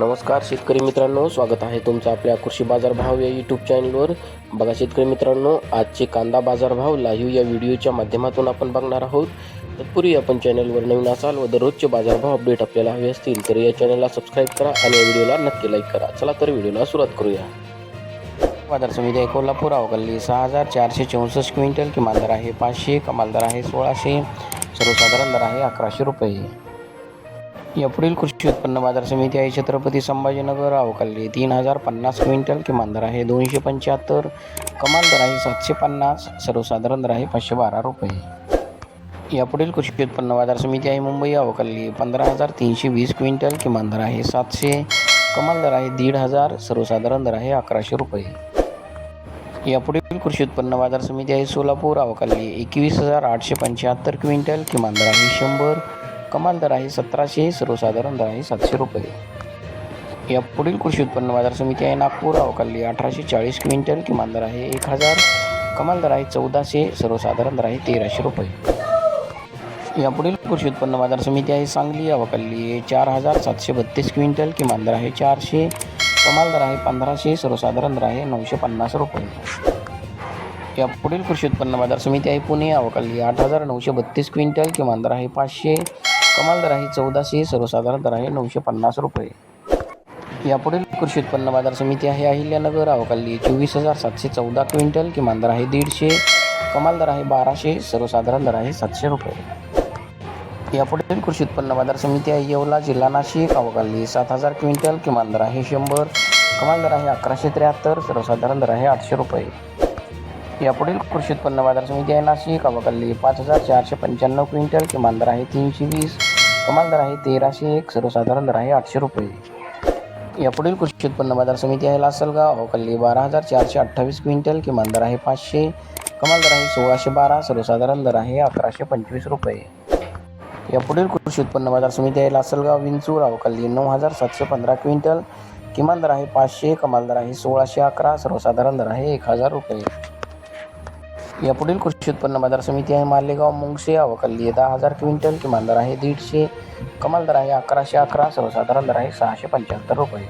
नमस्कार शेतकरी मित्रांनो, स्वागत आहे तुमचं आपल्या कृषी बाजार भाव या यूट्यूब चॅनलवर. बघा शेतकरी मित्रांनो, आजचे कांदा बाजार भाव लाईव्ह या व्हिडिओच्या माध्यमातून आपण बघणार आहोत. तत्पूर्वी आपण चॅनलवर नवीन असाल व दररोजचे बाजारभाव अपडेट आपल्याला हवे असतील तर या चॅनलला सबस्क्राईब करा आणि या व्हिडिओला नक्की लाईक करा. चला तर व्हिडिओला सुरुवात करूया. बाजार समिती आहे कोल्हापूर, अवकाली 6464 क्विंटल, किमान दर आहे 500, कमाल दर आहे 1600, सर्वसाधारण दर आहे 1100 रुपये. यापुढील कृषी उत्पन्न बाजार समिती आहे छत्रपती संभाजीनगर, अवकाली 3050 क्विंटल, किमान दर आहे 275, कमाल दर आहे 750, सर्वसाधारण दर आहे 512 रुपये. यापुढील कृषी उत्पन्न बाजार समिती आहे मुंबई, अवकाली 15320 क्विंटल, किमान दर आहे 700, कमाल दर आहे 1500, सर्वसाधारण दर आहे 1100 रुपये. यापुढील कृषी उत्पन्न बाजार समिती आहे सोलापूर, अवकाली 21875 क्विंटल, किमान दर आहे 100, कमाल दर आहे 1700, सर्वसाधारण दर आहे 700 रुपये. यापुढील कृषी उत्पन्न बाजार समिती आहे नागपूर, अवकाली 1840 क्विंटल, किमान दर आहे 1000, कमाल दर आहे 1400, सर्वसाधारण दर आहे 1300 रुपये. यापुढील कृषी उत्पन्न बाजार समिती आहे सांगली, अवकाली 4732 क्विंटल, किमान दर आहे 400, कमाल दर आहे 1500, सर्वसाधारण दर आहे 950 रुपये. यापुढील कृषी उत्पन्न बाजार समिती आहे पुणे, अवकाली 8932 क्विंटल, किमान दर आहे 500, कमाल दर आहे 1400, सर्वसाधारण दर आहे 950 रुपये. यापुढील कृषी उत्पन्न बाजार समिती आहे अहिल्यानगर, अवकाली 24714 क्विंटल, किमान दर आहे 150, कमाल दर आहे 1200, सर्वसाधारण दर आहे 700 रुपये. यापुढील कृषी उत्पन्न बाजार समिती आहे येवला, जिल्हा नाशिक, अवकाली 7000 क्विंटल, किमान दर आहे 100, कमाल दर आहे 1173, सर्वसाधारण दर आहे 800 रुपये. यापुढील कृषी उत्पन्न बाजार समिती आहे नाशिक, अवकाली 5495 क्विंटल, किमान दर आहे 320, कमाल दर आहे 1301, सर्वसाधारण दर आहे 800 रुपये. यापुढील कृषी उत्पन्न बाजार समिती आहे लासलगाव, अवकाली 12428 क्विंटल, किमान दर आहे 500, कमाल दर आहे 1612, सर्वसाधारण दर आहे 1125 रुपये. यापुढील कृषी उत्पन्न बाजार समिती आहे लासलगाव विंचूर, अवकाली 9715 क्विंटल, किमान दर आहे 500, कमाल दर आहे 1611, सर्वसाधारण दर आहे 1000 रुपये. यापुढील कृषी उत्पन्न बाजार समिती आहे मालेगाव मुंगसे, अवकाली 10000 क्विंटल, किमान दर आहे 150, कमाल दर आहे 1111, सर्वसाधारण दर आहे 675 रुपये.